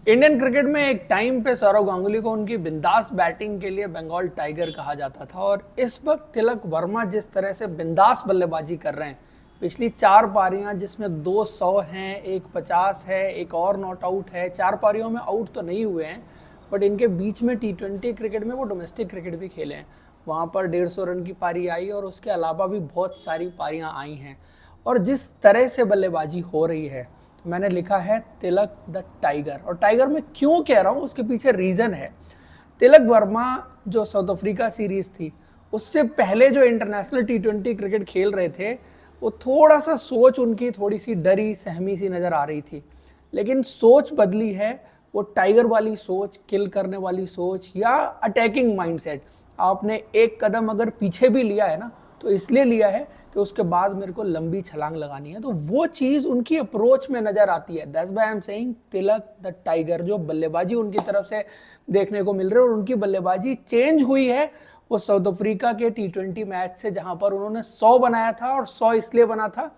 Indian cricket में एक time पे सौरव गांगुली को उनकी बिंदास बैटिंग के लिए बंगाल टाइगर कहा जाता था और इस वक्त तिलक वर्मा जिस तरह से बिंदास बल्लेबाजी कर रहे हैं, पिछली 4 पारियां जिसमें 200 हैं, एक 50 है, एक और नॉट आउट है। 4 पारियों में आउट तो नहीं हुए हैं, बट इनके बीच में T20 क्रिकेट में वो डोमेस्टिक क्रिकेट भी खेले हैं। वहाँ पर 150 रन की पारी आई और उसके अलावा भी बहुत सारी पारियां आई हैं। और जिस तरह से बल्लेबाजी हो रही है, तो मैंने लिखा है तिलक द टाइगर। और टाइगर मैं क्यों कह रहा हूँ, उसके पीछे रीज़न है। तिलक वर्मा जो साउथ अफ्रीका सीरीज थी, उससे पहले जो इंटरनेशनल T20 क्रिकेट खेल रहे थे, वो थोड़ा सा सोच उनकी थोड़ी सी डरी सहमी सी नज़र आ रही थी। लेकिन सोच बदली है, वो टाइगर वाली सोच, किल करने वाली सोच या अटैकिंग माइंडसेट। आपने एक कदम अगर पीछे भी लिया है ना, तो इसलिए लिया है कि उसके बाद मेरे को लंबी छलांग लगानी है। तो वो चीज़ उनकी अप्रोच में नज़र आती है। That's why I am saying Tilak the tiger. जो बल्लेबाजी उनकी तरफ से देखने को मिल रही है, और उनकी बल्लेबाजी चेंज हुई है वो साउथ अफ्रीका के T20 मैच से, जहां पर उन्होंने 100 बनाया था। और 100 इसलिए बना था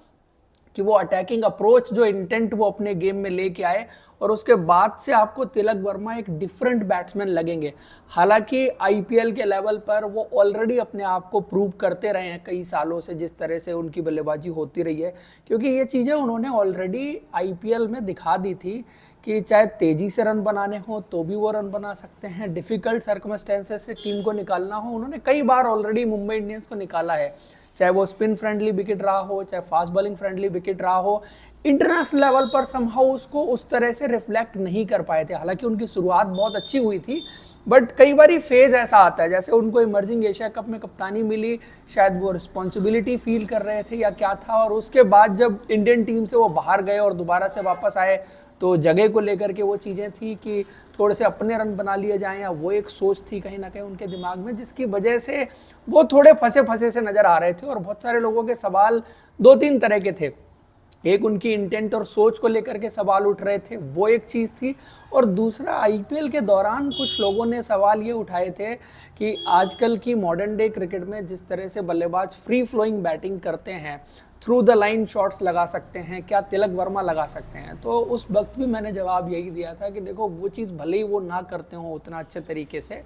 कि वो अटैकिंग अप्रोच, जो इंटेंट वो अपने गेम में लेके आए, और उसके बाद से आपको तिलक वर्मा एक डिफरेंट बैट्समैन लगेंगे। हालांकि आईपीएल के लेवल पर वो ऑलरेडी अपने आप को प्रूव करते रहे हैं कई सालों से, जिस तरह से उनकी बल्लेबाजी होती रही है, क्योंकि ये चीज़ें उन्होंने ऑलरेडी आईपीएल में दिखा दी थी कि चाहे तेजी से रन बनाने हो तो भी वो रन बना सकते हैं, डिफिकल्ट सर्कमस्टेंसेस से टीम को निकालना हो, उन्होंने कई बार ऑलरेडी मुंबई इंडियंस को निकाला है। चाहे वो स्पिन फ्रेंडली विकेट रहा हो, चाहे फास्ट बॉलिंग फ्रेंडली विकेट रहा हो, इंटरनेशनल लेवल पर समहाउ उसको उस तरह से रिफ्लेक्ट नहीं कर पाए थे। हालांकि उनकी शुरुआत बहुत अच्छी हुई थी, बट कई बार फेज ऐसा आता है, जैसे उनको इमर्जिंग एशिया कप में कप्तानी मिली, शायद वो रिस्पॉन्सिबिलिटी फील कर रहे थे या क्या था, और उसके बाद जब इंडियन टीम से वो बाहर गए और दोबारा से वापस आए, तो जगह को लेकर के वो चीज़ें थी कि थोड़े से अपने रन बना लिए जाएं, या वो एक सोच थी कहीं ना कहीं उनके दिमाग में, जिसकी वजह से वो थोड़े फंसे फंसे से नज़र आ रहे थे। और बहुत सारे लोगों के सवाल 2-3 तरह के थे। एक उनकी इंटेंट और सोच को लेकर के सवाल उठ रहे थे, वो एक चीज़ थी। और दूसरा, आईपीएल के दौरान कुछ लोगों ने सवाल ये उठाए थे कि आजकल की मॉडर्न डे क्रिकेट में जिस तरह से बल्लेबाज फ्री फ्लोइंग बैटिंग करते हैं, थ्रू द लाइन शॉट्स लगा सकते हैं, क्या तिलक वर्मा लगा सकते हैं? तो उस वक्त भी मैंने जवाब यही दिया था कि देखो, वो चीज़ भले ही वो ना करते हो उतना अच्छे तरीके से,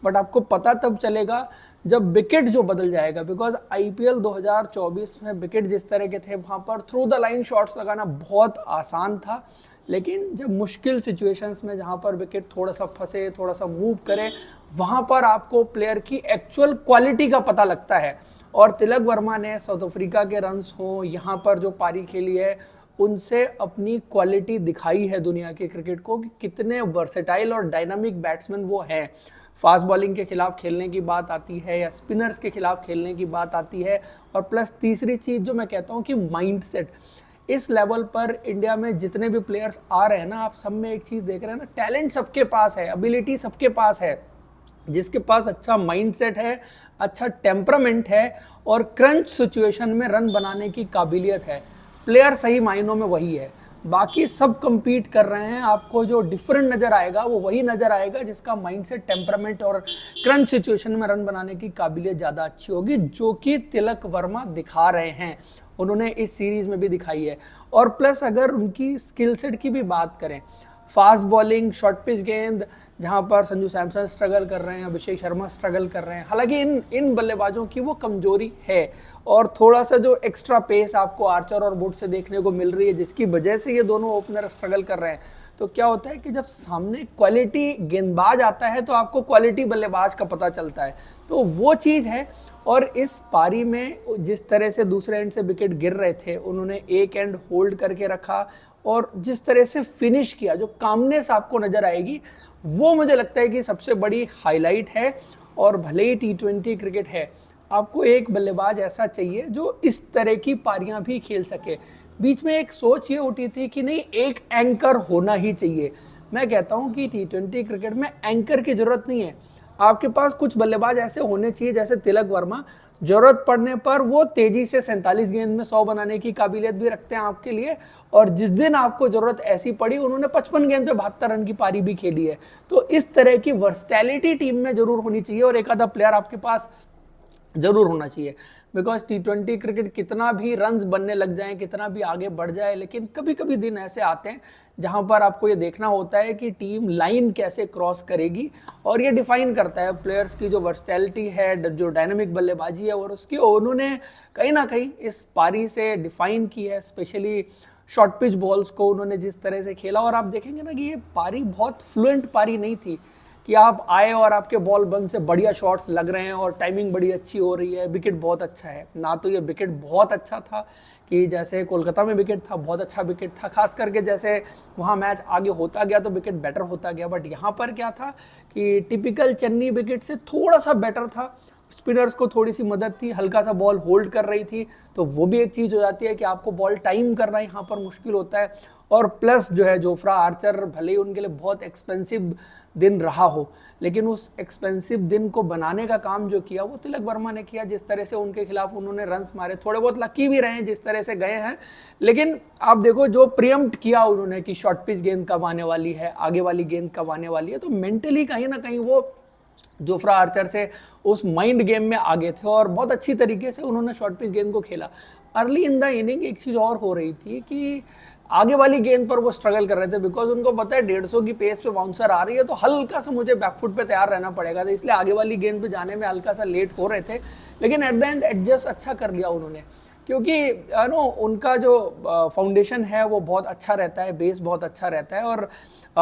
बट आपको पता तब चलेगा जब विकेट जो बदल जाएगा। बिकॉज आईपीएल 2024 में विकेट जिस तरह के थे, वहाँ पर थ्रू द लाइन शॉट्स लगाना बहुत आसान था। लेकिन जब मुश्किल सिचुएशंस में, जहाँ पर विकेट थोड़ा सा फंसे, थोड़ा सा मूव करे, वहाँ पर आपको प्लेयर की एक्चुअल क्वालिटी का पता लगता है। और तिलक वर्मा ने साउथ अफ्रीका के रन्स हों, यहाँ पर जो पारी खेली है, उनसे अपनी क्वालिटी दिखाई है दुनिया के क्रिकेट को कि कितने वर्सेटाइल और डायनामिक बैट्समैन वो हैं। फास्ट बॉलिंग के खिलाफ खेलने की बात आती है या स्पिनर्स के खिलाफ खेलने की बात आती है। और प्लस तीसरी चीज़ जो मैं कहता हूँ कि माइंडसेट। इस लेवल पर इंडिया में जितने भी प्लेयर्स आ रहे हैं ना, आप सब में एक चीज़ देख रहे हैं ना, टैलेंट सबके पास है, एबिलिटी सबके पास है। जिसके पास अच्छा माइंडसेट है, अच्छा टेम्परामेंट है, और क्रंच सिचुएशन में रन बनाने की काबिलियत है, प्लेयर सही मायनों में वही है। बाकी सब compete कर रहे हैं। आपको जो डिफरेंट नज़र आएगा वो वही नज़र आएगा जिसका माइंडसेट, टेम्परामेंट और क्रंच सिचुएशन में रन बनाने की काबिलियत ज़्यादा अच्छी होगी, जो कि तिलक वर्मा दिखा रहे हैं, उन्होंने इस सीरीज़ में भी दिखाई है। और प्लस अगर उनकी स्किल सेट की भी बात करें, फास्ट बॉलिंग, शॉर्ट पिच गेंद, जहां पर संजू सैमसन स्ट्रगल कर रहे हैं, अभिषेक शर्मा स्ट्रगल कर रहे हैं। हालांकि इन बल्लेबाजों की वो कमजोरी है, और थोड़ा सा जो एक्स्ट्रा पेस आपको आर्चर और वुड से देखने को मिल रही है, जिसकी वजह से ये दोनों ओपनर स्ट्रगल कर रहे हैं। तो क्या होता है कि जब सामने क्वालिटी गेंदबाज आता है तो आपको क्वालिटी बल्लेबाज का पता चलता है, तो वो चीज़ है। और इस पारी में जिस तरह से दूसरे एंड से विकेट गिर रहे थे, उन्होंने एक एंड होल्ड करके रखा, और जिस तरह से फिनिश किया, जो कामनेस आपको नजर आएगी, वो मुझे लगता है कि सबसे बड़ी हाईलाइट है। और भले ही T20 क्रिकेट है, आपको एक बल्लेबाज ऐसा चाहिए जो इस तरह की पारियां भी खेल सके। बीच में एक सोच ये उठी थी कि नहीं, एक एंकर होना ही चाहिए। मैं कहता हूं कि T20 क्रिकेट में एंकर की जरूरत नहीं है। आपके पास कुछ बल्लेबाज ऐसे होने चाहिए, जैसे तिलक वर्मा, जरूरत पड़ने पर वो तेजी से 47 गेंद में 100 बनाने की काबिलियत भी रखते हैं आपके लिए। और जिस दिन आपको जरूरत ऐसी पड़ी, उन्होंने 55 गेंद पे 72 रन की पारी भी खेली है। तो इस तरह की वर्सटैलिटी टीम में जरूर होनी चाहिए, और एक आधा प्लेयर आपके पास जरूर होना चाहिए। बिकॉज T20 क्रिकेट कितना भी रन्स बनने लग जाए, कितना भी आगे बढ़ जाए, लेकिन कभी कभी दिन ऐसे आते हैं जहां पर आपको ये देखना होता है कि टीम लाइन कैसे क्रॉस करेगी, और ये डिफाइन करता है प्लेयर्स की जो वर्सटैलिटी है, जो डायनामिक बल्लेबाजी है, और उसकी उन्होंने कहीं ना कहीं इस पारी से डिफाइन की है। स्पेशली शॉर्ट पिच बॉल्स को उन्होंने जिस तरह से खेला, और आप देखेंगे ना कि ये पारी बहुत फ्लुएंट पारी नहीं थी कि आप आए और आपके बॉल बंद से बढ़िया शॉट्स लग रहे हैं और टाइमिंग बड़ी अच्छी हो रही है, विकेट बहुत अच्छा है। ना तो ये विकेट बहुत अच्छा था कि जैसे कोलकाता में विकेट था, बहुत अच्छा विकेट था, खास करके जैसे वहाँ मैच आगे होता गया तो विकेट बेटर होता गया, बट यहाँ पर क्या था कि टिपिकल चेन्नई विकेट से थोड़ा सा बेटर था। स्पिनर्स को थोड़ी सी मदद थी, हल्का सा बॉल होल्ड कर रही थी, तो वो भी एक चीज़ हो जाती है कि आपको बॉल टाइम करना यहाँ पर मुश्किल होता है। और प्लस जो है जोफ्रा आर्चर, भले ही उनके लिए बहुत एक्सपेंसिव दिन रहा हो, लेकिन उस एक्सपेंसिव दिन को बनाने का काम जो किया वो तिलक वर्मा ने किया। जिस तरह से उनके खिलाफ उन्होंने रन्स मारे, थोड़े बहुत लकी भी रहे जिस तरह से गए हैं, लेकिन आप देखो जो प्रीएम्प्ट किया उन्होंने कि शॉर्ट पिच गेंद कब आने वाली है, आगे वाली गेंद कब आने वाली है, तो मेंटली कहीं ना कहीं वो जोफ्रा आर्चर से उस माइंड गेम में आगे थे और बहुत अच्छी तरीके से उन्होंने शॉर्ट पिच गेंद को खेला। अर्ली इन द इनिंग एक चीज़ और हो रही थी कि आगे वाली गेंद पर वो स्ट्रगल कर रहे थे, बिकॉज उनको पता है 150 की पेस पे बाउंसर आ रही है तो हल्का सा मुझे बैकफुट पे तैयार रहना पड़ेगा, तो इसलिए आगे वाली गेंद पे जाने में हल्का सा लेट हो रहे थे, लेकिन एट द एंड एडजस्ट अच्छा कर लिया उन्होंने, क्योंकि नो उनका जो फाउंडेशन है वो बहुत अच्छा रहता है, बेस बहुत अच्छा रहता है, और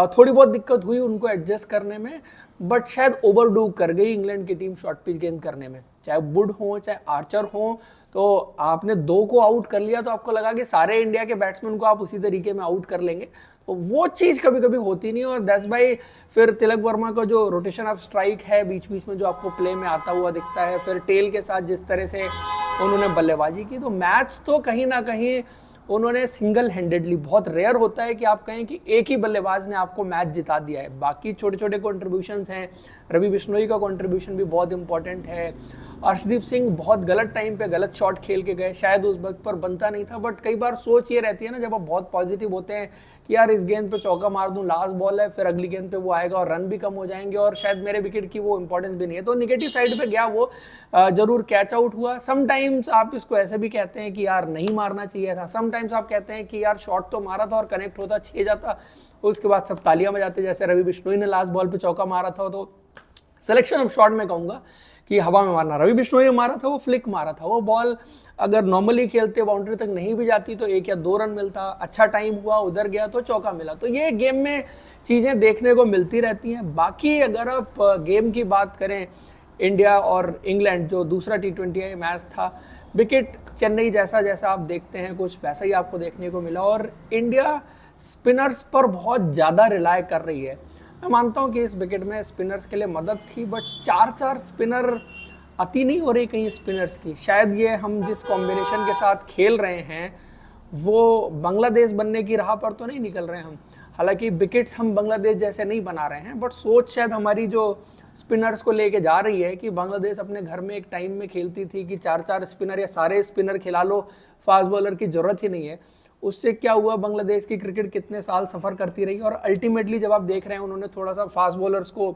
थोड़ी बहुत दिक्कत हुई उनको एडजस्ट करने में, बट शायद ओवरडू कर गई इंग्लैंड की टीम शॉर्ट पिच गेंद करने में। चाहे वुड हो चाहे आर्चर हो, तो आपने 2 को आउट कर लिया तो आपको लगा कि सारे इंडिया के बैट्समैन को आप उसी तरीके में आउट कर लेंगे, तो वो चीज़ कभी कभी होती नहीं। और दैट्स बाई फिर तिलक वर्मा का जो रोटेशन ऑफ स्ट्राइक है बीच बीच में जो आपको प्ले में आता हुआ दिखता है, फिर टेल के साथ जिस तरह से उन्होंने बल्लेबाजी की, तो मैच तो कहीं ना कहीं उन्होंने सिंगल हैंडेडली, बहुत रेयर होता है कि आप कहें कि एक ही बल्लेबाज ने आपको मैच जिता दिया है, बाकी छोटे छोटे कॉन्ट्रीब्यूशंस हैं। रवि बिश्नोई का कॉन्ट्रीब्यूशन भी बहुत इंपॉर्टेंट है। अर्शदीप सिंह बहुत गलत टाइम पे गलत शॉट खेल के गए, शायद उस वक्त पर बनता नहीं था, बट कई बार सोच ये रहती है ना जब आप बहुत पॉजिटिव होते हैं कि यार इस गेंद पे चौका मार दूं, लास्ट बॉल है, फिर अगली गेंद पे वो आएगा और रन भी कम हो जाएंगे और शायद मेरे विकेट की वो इंपॉर्टेंस भी नहीं है, तो निगेटिव साइड पे गया वो, जरूर कैच आउट हुआ। समटाइम्स आप इसको ऐसे भी कहते हैं कि यार नहीं मारना चाहिए था, समटाइम्स आप कहते हैं कि यार शॉट तो मारा था और कनेक्ट होता 6 जाता, उसके बाद सब तालियां बजाते, जैसे रवि बिश्नोई ने लास्ट बॉल पे चौका मारा था। तो सिलेक्शन ऑफ शॉट में कहूंगा कि हवा में मारना, रवि बिश्नोई ने मारा था वो फ्लिक मारा था, वो बॉल अगर नॉर्मली खेलते बाउंड्री तक नहीं भी जाती तो 1 या 2 रन मिलता, अच्छा टाइम हुआ उधर गया तो चौका मिला। तो ये गेम में चीज़ें देखने को मिलती रहती हैं। बाकी अगर आप गेम की बात करें, इंडिया और इंग्लैंड जो दूसरा T20 मैच था, विकेट चेन्नई जैसा जैसा आप देखते हैं कुछ वैसा ही आपको देखने को मिला, और इंडिया स्पिनर्स पर बहुत ज़्यादा रिलाय कर रही है। मैं मानता हूँ कि इस विकेट में स्पिनर्स के लिए मदद थी, बट 4-4 स्पिनर अति नहीं हो रही कहीं स्पिनर्स की, शायद ये हम जिस कॉम्बिनेशन के साथ खेल रहे हैं वो बांग्लादेश बनने की राह पर तो नहीं निकल रहे हैं हम, हालांकि विकेट्स हम बांग्लादेश जैसे नहीं बना रहे हैं, बट सोच शायद हमारी जो स्पिनर्स को लेके जा रही है कि बांग्लादेश अपने घर में एक टाइम में खेलती थी कि 4-4 स्पिनर या सारे स्पिनर खिला लो, फास्ट बॉलर की जरूरत ही नहीं है। उससे क्या हुआ, बांग्लादेश की क्रिकेट कितने साल सफ़र करती रही, और अल्टीमेटली जब आप देख रहे हैं उन्होंने थोड़ा सा फास्ट बॉलर्स को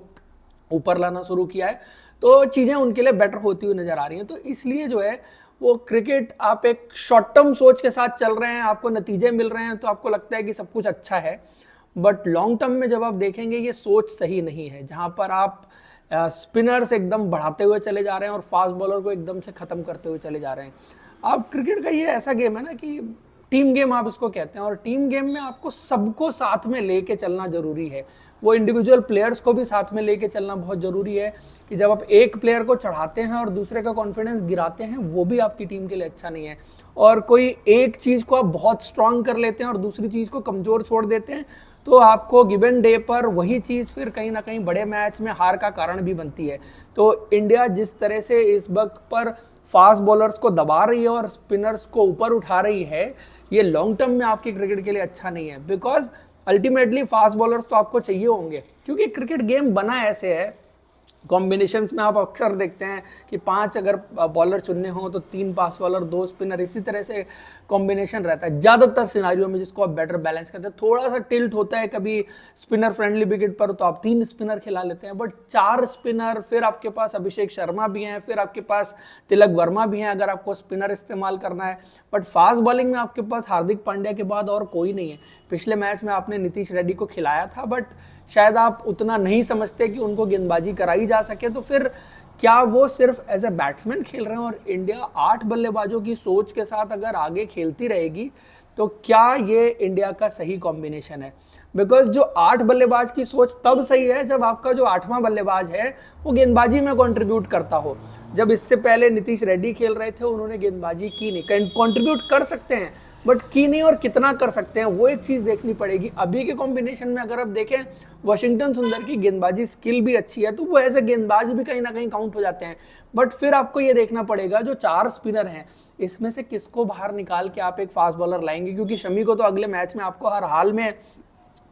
ऊपर लाना शुरू किया है, तो चीज़ें उनके लिए बेटर होती हुई नज़र आ रही हैं। तो इसलिए जो है वो क्रिकेट, आप एक शॉर्ट टर्म सोच के साथ चल रहे हैं, आपको नतीजे मिल रहे हैं तो आपको लगता है कि सब कुछ अच्छा है, बट लॉन्ग टर्म में जब आप देखेंगे ये सोच सही नहीं है, जहाँ पर आप स्पिनर्स एकदम बढ़ाते हुए चले जा रहे हैं और फास्ट बॉलर को एकदम से ख़त्म करते हुए चले जा रहे हैं। आप क्रिकेट का ये ऐसा गेम है ना कि टीम गेम आप इसको कहते हैं, और टीम गेम में आपको सबको साथ में लेके चलना जरूरी है, वो इंडिविजुअल प्लेयर्स को भी साथ में लेके चलना बहुत ज़रूरी है कि जब आप एक प्लेयर को चढ़ाते हैं और दूसरे का कॉन्फिडेंस गिराते हैं, वो भी आपकी टीम के लिए अच्छा नहीं है। और कोई एक चीज़ को आप बहुत स्ट्रांग कर लेते हैं और दूसरी चीज़ को कमज़ोर छोड़ देते हैं, तो आपको गिवन डे पर वही चीज़ फिर कहीं ना कहीं बड़े मैच में हार का कारण भी बनती है। तो इंडिया जिस तरह से इस वक्त पर फास्ट बॉलर्स को दबा रही है और स्पिनर्स को ऊपर उठा रही है, ये लॉन्ग टर्म में आपकी क्रिकेट के लिए अच्छा नहीं है, बिकॉज अल्टीमेटली फास्ट बॉलर्स तो आपको चाहिए होंगे, क्योंकि क्रिकेट गेम बना ऐसे है, कॉम्बिनेशंस में आप अक्सर देखते हैं कि 5 अगर बॉलर चुनने हो तो 3 फास्ट बॉलर 2 स्पिनर, इसी तरह से कॉम्बिनेशन रहता है ज़्यादातर सिनारियों में, जिसको आप बेटर बैलेंस करते हैं। थोड़ा सा टिल्ट होता है कभी स्पिनर फ्रेंडली विकेट पर तो आप 3 स्पिनर खिला लेते हैं, बट 4 स्पिनर, फिर आपके पास अभिषेक शर्मा भी हैं, फिर आपके पास तिलक वर्मा भी हैं अगर आपको स्पिनर इस्तेमाल करना है, बट फास्ट बॉलिंग में आपके पास हार्दिक पांड्या के बाद और कोई नहीं है। पिछले मैच में आपने नीतीश रेड्डी को खिलाया था, बट शायद आप उतना नहीं समझते कि उनको गेंदबाजी कराई जा सके, तो फिर क्या वो सिर्फ एज ए बैट्समैन खेल रहे हैं? और इंडिया 8 बल्लेबाजों की सोच के साथ अगर आगे खेलती रहेगी तो क्या ये इंडिया का सही कॉम्बिनेशन है? बिकॉज जो 8 बल्लेबाज की सोच तब सही है जब आपका जो 8वां बल्लेबाज है वो गेंदबाजी में कंट्रीब्यूट करता हो। जब इससे पहले नीतीश रेड्डी खेल रहे थे उन्होंने गेंदबाजी की नहीं, कंट्रीब्यूट कर सकते हैं बट की नहीं, और कितना कर सकते हैं वो एक चीज़ देखनी पड़ेगी। अभी के कॉम्बिनेशन में अगर आप देखें, वाशिंगटन सुंदर की गेंदबाजी स्किल भी अच्छी है तो वो एज ए गेंदबाज भी कहीं ना कहीं काउंट हो जाते हैं, बट फिर आपको ये देखना पड़ेगा जो 4 स्पिनर हैं इसमें से किसको बाहर निकाल के आप एक फास्ट बॉलर लाएंगे, क्योंकि शमी को तो अगले मैच में आपको हर हाल में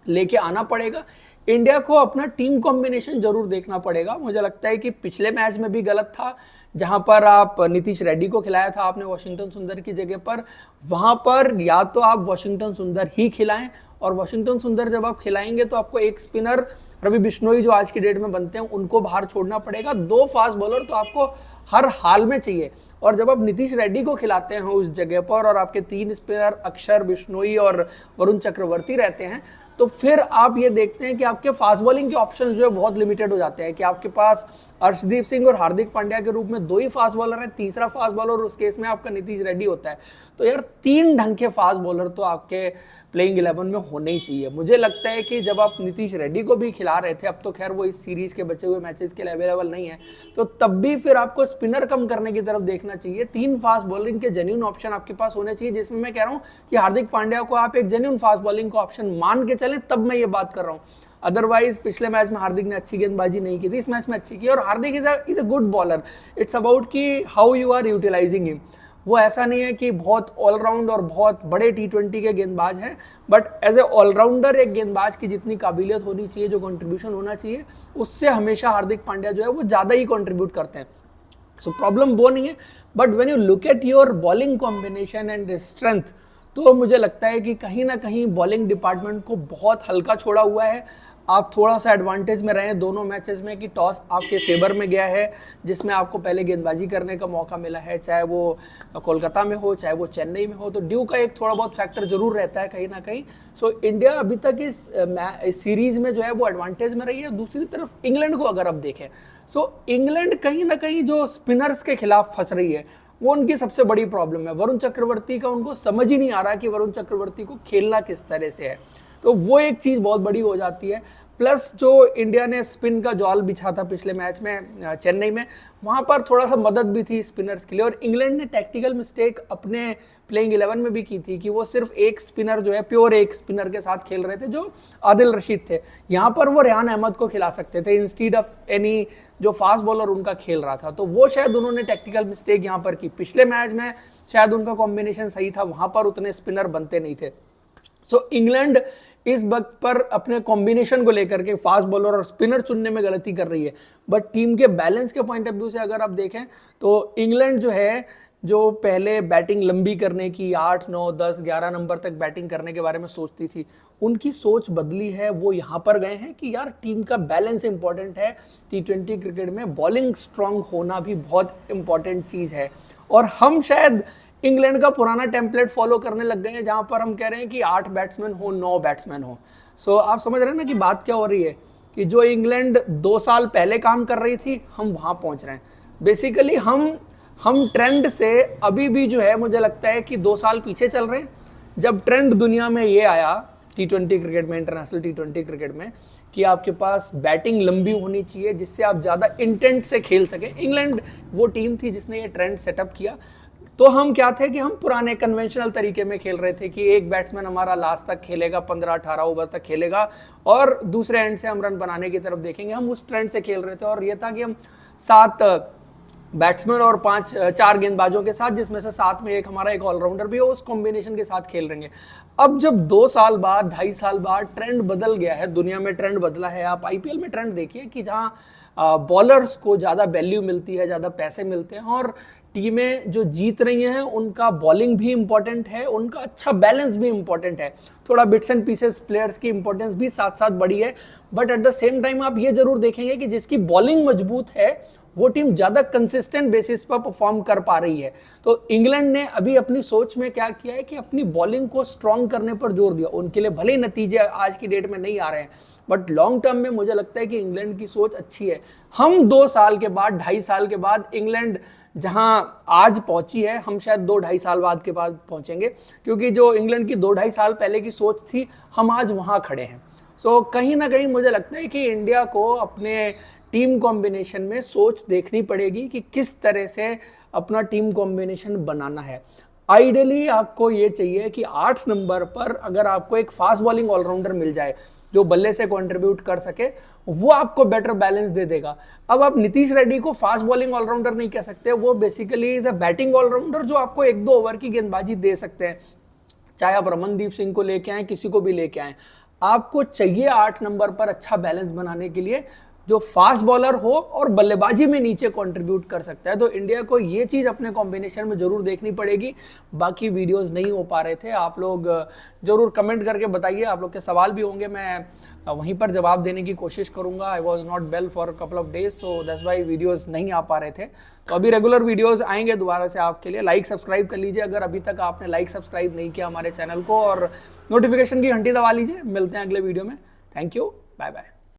लेके आना पड़ेगा। इंडिया को अपना टीम कॉम्बिनेशन जरूर देखना पड़ेगा। मुझे लगता है कि पिछले मैच में भी गलत था जहां पर आप नीतीश रेड्डी को खिलाया था आपने वाशिंगटन सुंदर की जगह पर, वहां पर या तो आप वाशिंगटन सुंदर ही खिलाएं, और वाशिंगटन सुंदर जब आप खिलाएंगे तो आपको एक स्पिनर रवि बिश्नोई जो आज की डेट में बनते हैं उनको बाहर छोड़ना पड़ेगा। 2 फास्ट बॉलर तो आपको हर हाल में चाहिए, और जब आप नीतीश रेड्डी को खिलाते हैं उस जगह पर और आपके 3 स्पिनर अक्षर, बिश्नोई और वरुण चक्रवर्ती रहते हैं, तो फिर आप ये देखते हैं कि आपके फास्ट बॉलिंग के ऑप्शंस जो है बहुत लिमिटेड हो जाते हैं, कि आपके पास अर्शदीप सिंह और हार्दिक पांड्या के रूप में 2 ही फास्ट बॉलर हैं, तीसरा फास्ट बॉलर उस केस में आपका नीतीश रेड्डी होता है। तो यार 3 ढंग के फास्ट बॉलर तो आपके प्लेइंग 11 में होने ही चाहिए। मुझे लगता है कि जब आप नीतीश रेड्डी को भी खिला रहे थे, अब तो खैर वो इस सीरीज के बचे हुए मैचेस के लिए अवेलेबल नहीं है, तो तब भी फिर आपको स्पिनर कम करने की तरफ देखना चाहिए। 3 फास्ट बॉलिंग के जेन्युइन ऑप्शन आपके पास होने चाहिए, जिसमें मैं कह रहा हूँ कि हार्दिक पांड्या को आप एक जेन्युइन फास्ट बॉलिंग का ऑप्शन मान के चलें, तब मैं ये बात कर रहा हूँ। अदरवाइज पिछले मैच में हार्दिक ने अच्छी गेंदबाजी नहीं की थी, इस मैच में अच्छी की, और Hardik is a good bowler. It's about कि how you are utilising him. वो ऐसा नहीं है कि बहुत ऑलराउंड और बहुत बड़े T20 के गेंदबाज हैं, बट एज ए ऑलराउंडर एक गेंदबाज की जितनी काबिलियत होनी चाहिए, जो कंट्रीब्यूशन होना चाहिए, उससे हमेशा हार्दिक पांड्या जो है वो ज़्यादा ही कंट्रीब्यूट करते हैं। सो प्रॉब्लम वो नहीं है, but when you look at your bowling combination and strength, तो मुझे लगता है कि कहीं ना कहीं बॉलिंग डिपार्टमेंट को बहुत हल्का छोड़ा हुआ है। आप थोड़ा सा एडवांटेज में रहे दोनों मैचेस में कि टॉस आपके फेवर में गया है, जिसमें आपको पहले गेंदबाजी करने का मौका मिला है, चाहे वो कोलकाता में हो चाहे वो चेन्नई में हो, तो ड्यू का एक थोड़ा बहुत फैक्टर जरूर रहता है कहीं ना कहीं। सो इंडिया अभी तक इस सीरीज में जो है वो एडवांटेज में रही है। दूसरी तरफ इंग्लैंड को अगर आप देखें, सो इंग्लैंड कहीं ना कहीं जो स्पिनर्स के खिलाफ फंस रही है, वो उनकी सबसे बड़ी प्रॉब्लम है। वरुण चक्रवर्ती का उनको समझ ही नहीं आ रहा कि वरुण चक्रवर्ती को खेलना किस तरह से है, तो वो एक चीज़ बहुत बड़ी हो जाती है। प्लस जो इंडिया ने स्पिन का जाल बिछा था पिछले मैच में चेन्नई में, वहाँ पर थोड़ा सा मदद भी थी स्पिनर्स के लिए। और इंग्लैंड ने टैक्टिकल मिस्टेक अपने प्लेइंग 11 में भी की थी कि वो सिर्फ एक स्पिनर जो है, प्योर एक स्पिनर के साथ खेल रहे थे जो आदिल रशीद थे। यहाँ पर वो रेहान अहमद को खिला सकते थे इंस्टीड ऑफ एनी जो फास्ट बॉलर उनका खेल रहा था, तो वो शायद उन्होंने टैक्टिकल मिस्टेक यहाँ पर की। पिछले मैच में शायद उनका कॉम्बिनेशन सही था, वहाँ पर उतने स्पिनर बनते नहीं थे। सो इंग्लैंड इस वक्त पर अपने कॉम्बिनेशन को लेकर के फास्ट बॉलर और स्पिनर चुनने में गलती कर रही है, बट टीम के बैलेंस के पॉइंट ऑफ व्यू से अगर आप देखें तो इंग्लैंड जो है, जो पहले बैटिंग लंबी करने की 8, 9, 10, 11 नंबर तक बैटिंग करने के बारे में सोचती थी, उनकी सोच बदली है। वो यहाँ पर गए हैं कि यार टीम का बैलेंस इंपॉर्टेंट है। T20 क्रिकेट में बॉलिंग स्ट्रांग होना भी बहुत इंपॉर्टेंट चीज़ है, और हम शायद इंग्लैंड का पुराना टेम्पलेट फॉलो करने लग गए हैं, जहां पर हम कह रहे हैं कि 8 बैट्समैन हो, 9 बैट्समैन हो। सो आप समझ रहे हैं ना कि बात क्या हो रही है, कि जो इंग्लैंड 2 साल पहले काम कर रही थी, हम वहां पहुंच रहे हैं। बेसिकली हम ट्रेंड से अभी भी जो है, मुझे लगता है कि 2 साल पीछे चल रहे हैं। जब ट्रेंड दुनिया में ये आया T20 क्रिकेट में, इंटरनेशनल T20 क्रिकेट में, कि आपके पास बैटिंग लंबी होनी चाहिए जिससे आप ज़्यादा इंटेंट से खेल सकें, इंग्लैंड वो टीम थी जिसने ये ट्रेंड सेटअप किया। तो हम क्या थे कि हम पुराने कन्वेंशनल तरीके में खेल रहे थे कि एक बैट्समैन हमारा लास्ट तक खेलेगा, 15-18 ओवर तक खेलेगा, और दूसरे एंड से हम रन बनाने की तरफ देखेंगे। हम उस ट्रेंड से खेल रहे थे, और ये था कि हम 7 बैट्समैन और 4 गेंदबाजों के साथ, जिसमें से 7 में एक हमारा एक ऑलराउंडर भी हो, उस कॉम्बिनेशन के साथ खेल रहेंगे। अब जब 2 साल बाद, 2.5 साल बाद ट्रेंड बदल गया है, दुनिया में ट्रेंड बदला है। आप IPL में ट्रेंड देखिए कि जहाँ बॉलर्स को ज़्यादा वैल्यू मिलती है, ज़्यादा पैसे मिलते हैं, और टीमें जो जीत रही हैं उनका बॉलिंग भी इंपॉर्टेंट है, उनका अच्छा बैलेंस भी इंपॉर्टेंट है, थोड़ा बिट्स एंड पीसेस प्लेयर्स की इंपॉर्टेंस भी साथ साथ बढ़ी है। But at the same time आप ये जरूर देखेंगे कि जिसकी बॉलिंग मजबूत है वो टीम ज़्यादा कंसिस्टेंट बेसिस पर परफॉर्म कर पा रही है। तो इंग्लैंड ने अभी अपनी सोच में क्या किया है कि अपनी बॉलिंग को स्ट्रॉन्ग करने पर जोर दिया। उनके लिए भले ही नतीजे आज की डेट में नहीं आ रहे हैं, बट लॉन्ग टर्म में मुझे लगता है कि इंग्लैंड की सोच अच्छी है। हम 2 साल के बाद, 2.5 साल के बाद इंग्लैंड जहां आज पहुंची है, हम शायद 2-2.5 साल बाद के बाद पहुंचेंगे, क्योंकि जो इंग्लैंड की 2-2.5 साल पहले की सोच थी, हम आज वहां खड़े हैं। सो कहीं ना कहीं मुझे लगता है कि इंडिया को अपने टीम कॉम्बिनेशन में सोच देखनी पड़ेगी कि किस तरह से अपना टीम कॉम्बिनेशन बनाना है। आइडियली आपको ये चाहिए कि 8 नंबर पर अगर आपको एक फास्ट बॉलिंग ऑलराउंडर मिल जाए जो बल्ले से कंट्रीब्यूट कर सके, वो आपको बेटर बैलेंस दे देगा। अब आप नीतीश रेड्डी को फास्ट बॉलिंग ऑलराउंडर नहीं कह सकते, वो basically is a batting allrounder जो आपको 1-2 ओवर की गेंदबाजी दे सकते हैं। चाहे आप रमनदीप सिंह को लेके आए, किसी को भी लेके आए, आपको चाहिए 8 नंबर पर अच्छा बैलेंस बनाने के लिए जो फास्ट बॉलर हो और बल्लेबाजी में नीचे कंट्रीब्यूट कर सकता है। तो इंडिया को ये चीज़ अपने कॉम्बिनेशन में जरूर देखनी पड़ेगी। बाकी वीडियोस नहीं हो पा रहे थे, आप लोग जरूर कमेंट करके बताइए, आप लोग के सवाल भी होंगे, मैं वहीं पर जवाब देने की कोशिश करूंगा। I was not well for couple of days, so that's why videos नहीं आ पा रहे थे। तो अभी रेगुलर वीडियोस आएंगे दोबारा से आपके लिए। लाइक सब्सक्राइब कर लीजिए अगर अभी तक आपने लाइक सब्सक्राइब नहीं किया हमारे चैनल को, और नोटिफिकेशन की घंटी दबा लीजिए। मिलते हैं अगले वीडियो में। Thank you, bye bye.